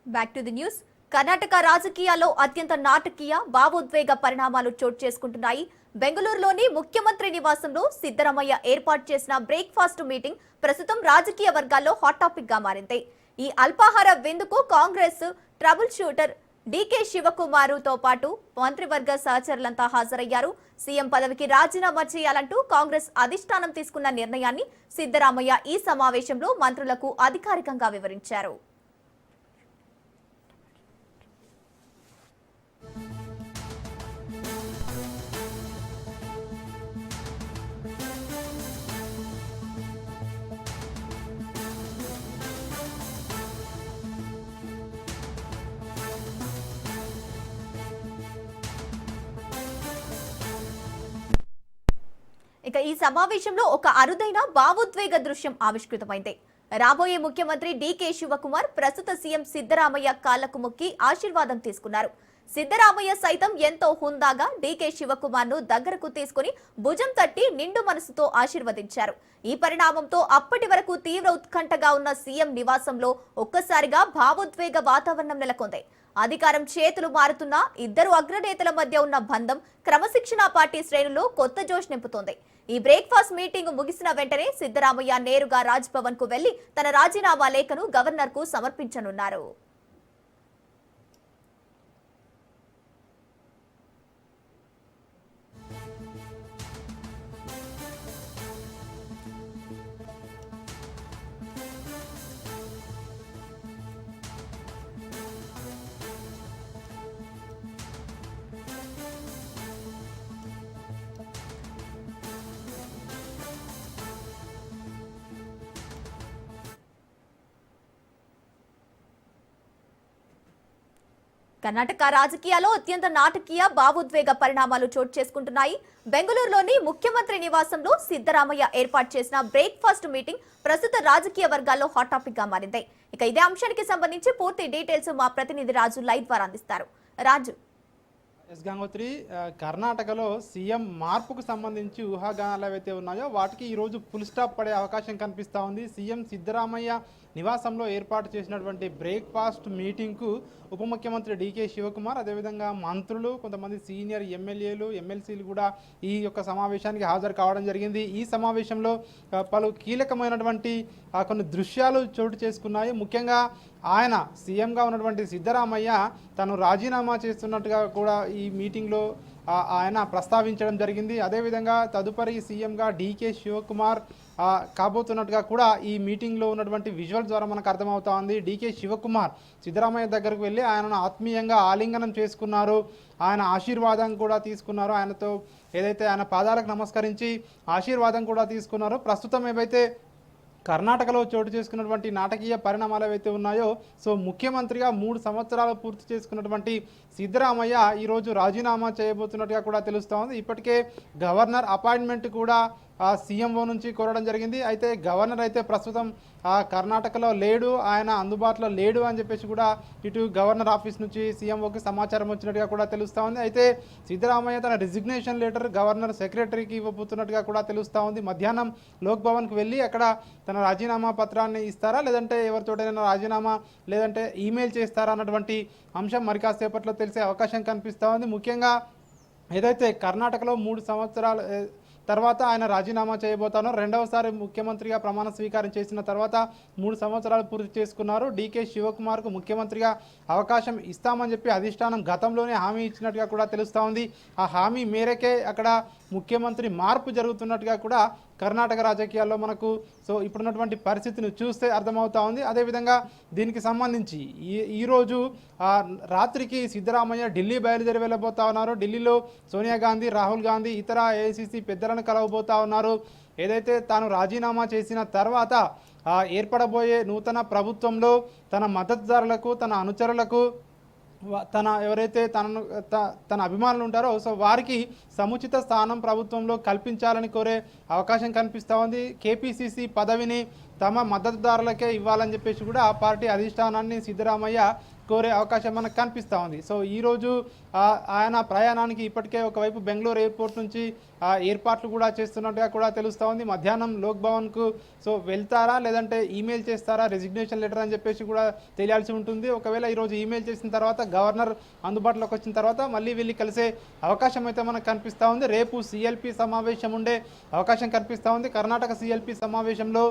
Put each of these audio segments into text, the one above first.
Back to the news. Karnataka రాజకీయాల్లో అత్యంత నాటకీయ భావోద్వేగ పరిణామాలు చోటు చేసుకుంటున్నాయి. బెంగళూరులోని ముఖ్యమంత్రి నివాసంలో సిద్ధరామయ్య ఏర్పాటు చేసిన బ్రేక్ఫాస్ట్ మీటింగ్ ప్రస్తుతం రాజకీయ వర్గాల్లో హాట్ టాపిక్ గా మారింది. ఈ అల్పాహార విందుకు కాంగ్రెస్ ట్రబుల్ షూటర్ డీకే శివకుమార్తో పాటు మంత్రివర్గ సహచరులంతా హాజరయ్యారు. సీఎం పదవికి రాజీనామా చేయాలంటూ కాంగ్రెస్ అధిష్టానం తీసుకున్న నిర్ణయాన్ని సిద్ధరామయ్య ఈ సమావేశంలో మంత్రులకు అధికారికంగా వివరించారు. ఇక ఈ సమావేశంలో ఒక అరుదైన భావోద్వేగ దృశ్యం ఆవిష్కృతమైంది. రాబోయే ముఖ్యమంత్రి డీకే శివకుమార్ ప్రస్తుత సీఎం సిద్ధరామయ్య కాళ్లకు మొక్కి ఆశీర్వాదం తీసుకున్నారు. సిద్ధరామయ్య సైతం ఎంతో హుందాగా డీకే శివకుమార్ ను దగ్గరకు తీసుకుని భుజం తట్టి నిండు మనసుతో ఆశీర్వదించారు. ఈ పరిణామంతో అప్పటి వరకు తీవ్ర ఉత్కంఠగా ఉన్న సీఎం నివాసంలో ఒక్కసారిగా భావోద్వేగ వాతావరణం నెలకొంది. అధికారం చేతులు మారుతున్న ఇద్దరు అగ్రనేతల మధ్య ఉన్న బంధం క్రమశిక్షణ పార్టీ శ్రేణుల్లో కొత్త జోష్ నింపుతోంది. ఈ బ్రేక్ఫాస్ట్ మీటింగ్ ముగిసిన వెంటనే సిద్ధరామయ్య నేరుగా రాజ్ భవన్ కు వెళ్లి తన రాజీనామా లేఖను గవర్నర్ కు సమర్పించనున్నారు. కర్ణాటక రాజకీయాల్లో అత్యంత నాటకీయ భావోద్వేగ పరిణామాలు చోటు చేసుకుంటున్నాయి. బెంగళూరులోని ముఖ్యమంత్రి నివాసంలో సిద్ధరామయ్య ఏర్పాటు చేసిన బ్రేక్ఫాస్ట్ మీటింగ్ ప్రస్తుత రాజకీయ వర్గాల్లో హాట్ టాపిక్ గా మారింది. ఇక ఇదే అంశానికి సంబంధించి పూర్తి డీటెయిల్స్ మా ప్రతినిధి రాజు లైవ్ ద్వారా అందిస్తారు. రాజు. ఎస్ గంగోత్రి, కర్ణాటకలో సీఎం మార్పుకు సంబంధించి ఊహాగానాలు ఏవైతే ఉన్నాయో వాటికి ఈరోజు ఫుల్ స్టాప్ పడే అవకాశం కనిపిస్తూ ఉంది. సీఎం సిద్ధరామయ్య నివాసంలో ఏర్పాటు చేసినటువంటి బ్రేక్ఫాస్ట్ మీటింగ్కు ఉప ముఖ్యమంత్రి డీకే శివకుమార్, అదేవిధంగా మంత్రులు, కొంతమంది సీనియర్ ఎమ్మెల్యేలు, ఎమ్మెల్సీలు కూడా ఈ యొక్క సమావేశానికి హాజరు కావడం జరిగింది. ఈ సమావేశంలో పలు కీలకమైనటువంటి కొన్ని దృశ్యాలు చోటు చేసుకున్నాయి. ముఖ్యంగా ఆయన సీఎంగా ఉన్నటువంటి సిద్ధరామయ్య తను రాజీనామా చేస్తున్నట్టుగా కూడా ఈ మీటింగ్లో ఆయన ప్రస్తావించడం జరిగింది. అదేవిధంగా తదుపరి సీఎంగా డీకే శివకుమార్ కాబోతున్నట్టుగా కూడా ఈ మీటింగ్లో ఉన్నటువంటి విజువల్ ద్వారా మనకు అర్థమవుతా ఉంది. డీకే శివకుమార్ సిద్ధరామయ్య దగ్గరకు వెళ్ళి ఆయనను ఆత్మీయంగా ఆలింగనం చేసుకున్నారు. ఆయన ఆశీర్వాదం కూడా తీసుకున్నారు. ఆయనతో ఏదైతే ఆయన పాదాలకు నమస్కరించి ఆశీర్వాదం కూడా తీసుకున్నారు. ప్రస్తుతం ఏవైతే కర్ణాటకలో చోటు చేసుకున్నటువంటి నాటకీయ పరిణామాలు ఏవైతే ఉన్నాయో, సో ముఖ్యమంత్రిగా 3 సంవత్సరాలు పూర్తి చేసుకున్నటువంటి సిద్ధరామయ్య ఈరోజు రాజీనామా చేయబోతున్నట్టుగా కూడా తెలుస్తూ ఉంది. ఇప్పటికే గవర్నర్ అపాయింట్మెంట్ కూడా సీఎంఓ నుంచి కోరడం జరిగింది. అయితే గవర్నర్ అయితే ప్రస్తుతం కర్ణాటకలో లేడు, ఆయన అందుబాటులో లేడు అని చెప్పేసి కూడా ఇటు గవర్నర్ ఆఫీస్ నుంచి సీఎంఓకి సమాచారం వచ్చినట్టుగా కూడా తెలుస్తూ ఉంది. అయితే సిద్ధరామయ్య తన రిజిగ్నేషన్ లెటర్ గవర్నర్ సెక్రటరీకి ఇవ్వబోతున్నట్టుగా కూడా తెలుస్తూ ఉంది. మధ్యాహ్నం లోక్ భవన్కి వెళ్ళి అక్కడ తన రాజీనామా పత్రాన్ని ఇస్తారా, లేదంటే ఎవరితోటైనా రాజీనామా లేదంటే ఈమెయిల్ చేస్తారా అన్నటువంటి అంశం మరి కాసేపట్లో తెలిసే అవకాశం కనిపిస్తూ ఉంది. ముఖ్యంగా ఏదైతే కర్ణాటకలో 3 సంవత్సరాలు తర్వాత ఆయన రాజీనామా చేయబోతానో, రెండవసారి ముఖ్యమంత్రిగా ప్రమాణ స్వీకారం చేసిన తర్వాత 3 సంవత్సరాలు పూర్తి చేసుకున్నారు. డీకే శివకుమార్కు ముఖ్యమంత్రిగా అవకాశం ఇస్తామని చెప్పి అధిష్టానం గతంలోనే హామీ ఇచ్చినట్టుగా కూడా తెలుస్తూ ఉంది. ఆ హామీ మేరకే అక్కడ ముఖ్యమంత్రి మార్పు జరుగుతున్నట్టుగా కూడా కర్ణాటక రాజకీయాల్లో మనకు సో ఇప్పుడున్నటువంటి పరిస్థితిని చూస్తే అర్థమవుతా ఉంది. అదేవిధంగా దీనికి సంబంధించి ఈరోజు రాత్రికి సిద్ధరామయ్య ఢిల్లీ బయలుదేరి వెళ్ళబోతా ఉన్నారు. ఢిల్లీలో సోనియా గాంధీ, రాహుల్ గాంధీ, ఇతర ఏఐసిసి పెద్దలను కలవబోతా ఉన్నారు. ఏదైతే తాను రాజీనామా చేసిన తర్వాత ఏర్పడబోయే నూతన ప్రభుత్వంలో తన మద్దతుదారులకు, తన అనుచరులకు, తన ఎవరైతే తన అభిమానులు ఉంటారో సో వారికి సముచిత స్థానం ప్రభుత్వంలో కల్పించాలని కోరే అవకాశం కనిపిస్తూ ఉంది. కేపీసీసీ పదవిని తమ మద్దతుదారులకే ఇవ్వాలని చెప్పేసి కూడా ఆ పార్టీ అధిష్టానాన్ని సిద్ధరామయ్య కోరే అవకాశం మనకు కనిపిస్తూ ఉంది. సో ఈరోజు ఆయన ప్రయాణానికి ఇప్పటికే ఒకవైపు బెంగళూరు ఎయిర్పోర్ట్ నుంచి ఏర్పాట్లు కూడా చేస్తున్నట్టుగా కూడా తెలుస్తూ ఉంది. మధ్యాహ్నం లోక్ భవన్కు సో వెళ్తారా లేదంటే ఈమెయిల్ చేస్తారా రెసిగ్నేషన్ లెటర్ అని చెప్పేసి కూడా తెలియాల్సి ఉంటుంది. ఒకవేళ ఈరోజు ఈమెయిల్ చేసిన తర్వాత గవర్నర్ అందుబాటులోకి వచ్చిన తర్వాత మళ్ళీ వెళ్ళి కలిసే అవకాశం అయితే మనకు కనిపిస్తూ ఉంది. రేపు సిఎల్పి సమావేశం ఉండే అవకాశం కనిపిస్తూ ఉంది. కర్ణాటక సిఎల్పి సమావేశంలో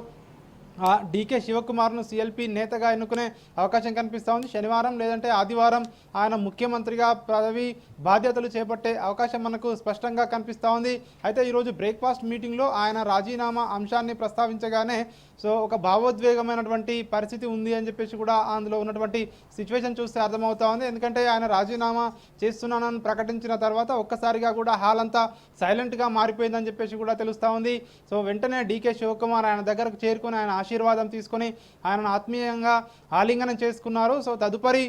డీకే శివకుమార్ను సిఎల్పి నేతగా ఎన్నుకునే అవకాశం కనిపిస్తూ ఉంది. శనివారం లేదంటే ఆదివారం ఆయన ముఖ్యమంత్రిగా పదవి బాధ్యతలు చేపట్టే అవకాశం మనకు స్పష్టంగా కనిపిస్తూ ఉంది. అయితే ఈరోజు బ్రేక్ఫాస్ట్ మీటింగ్లో ఆయన రాజీనామా అంశాన్ని ప్రస్తావించగానే సో ఒక భావోద్వేగమైనటువంటి పరిస్థితి ఉంది అని చెప్పేసి కూడా అందులో ఉన్నటువంటి సిచ్యువేషన్ చూస్తే అర్థమవుతా ఉంది. ఎందుకంటే ఆయన రాజీనామా చేస్తున్నానని ప్రకటించిన తర్వాత ఒక్కసారిగా కూడా హాల్ అంతా సైలెంట్గా మారిపోయిందని చెప్పేసి కూడా తెలుస్తూ ఉంది. సో వెంటనే డీకే శివకుమార్ ఆయన దగ్గరకు చేరుకొని ఆయన ఆశీర్వాదం తీసుకొని ఆయనను ఆత్మీయంగా ఆలింగనం చేసుకున్నారు. సో తదుపరి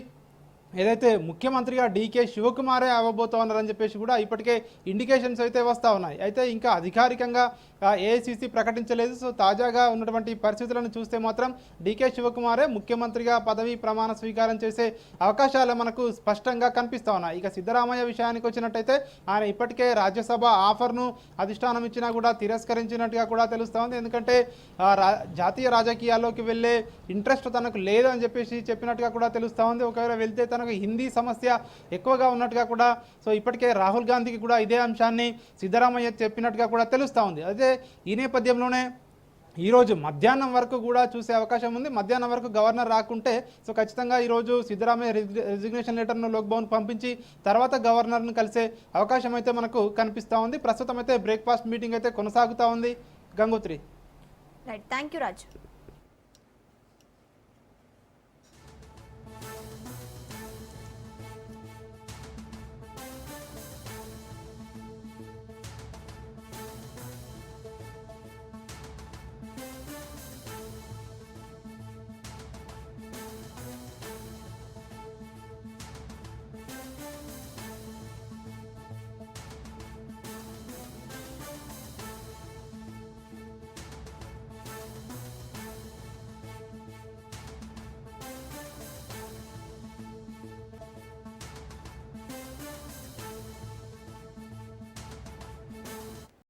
ఏదైతే ముఖ్యమంత్రిగా డీకే శివకుమారే అవ్వబోతా ఉన్నారని చెప్పేసి కూడా ఇప్పటికే ఇండికేషన్స్ అయితే వస్తూ ఉన్నాయి. అయితే ఇంకా అధికారికంగా ఏఐసిసి ప్రకటించలేదు. సో తాజాగా ఉన్నటువంటి పరిస్థితులను చూస్తే మాత్రం డీకే శివకుమారే ముఖ్యమంత్రిగా పదవి ప్రమాణ స్వీకారం చేసే అవకాశాలు మనకు స్పష్టంగా కనిపిస్తూ ఉన్నాయి. ఇక సిద్ధరామయ్య విషయానికి వచ్చినట్టయితే ఆయన ఇప్పటికే రాజ్యసభ ఆఫర్ను అధిష్టానం ఇచ్చినా కూడా తిరస్కరించినట్టుగా కూడా తెలుస్తూ ఉంది. ఎందుకంటే జాతీయ రాజకీయాల్లోకి వెళ్ళే ఇంట్రెస్ట్ తనకు లేదు అని చెప్పేసి చెప్పినట్టుగా కూడా తెలుస్తూ ఉంది. ఒకవేళ వెళ్తే తనకు హిందీ సమస్య ఎక్కువగా ఉన్నట్టుగా కూడా సో ఇప్పటికే రాహుల్ గాంధీకి కూడా ఇదే అంశాన్ని సిద్ధరామయ్య చెప్పినట్టుగా కూడా తెలుస్తూ ఉంది. అదే ఈ నేపథ్యంలోనే ఈరోజు మధ్యాహ్నం వరకు కూడా చూసే అవకాశం ఉంది. మధ్యాహ్నం వరకు గవర్నర్ రాకుంటే సో ఖచ్చితంగా ఈరోజు సిద్ధరామయ్య రిజిగ్నేషన్ లెటర్ను లోక్ భవన్ పంపించి తర్వాత గవర్నర్ను కలిసే అవకాశం అయితే మనకు కనిపిస్తూ ఉంది. ప్రస్తుతం అయితే బ్రేక్ఫాస్ట్ మీటింగ్ అయితే కొనసాగుతూ ఉంది. Gangotri. Right, thank you Raju.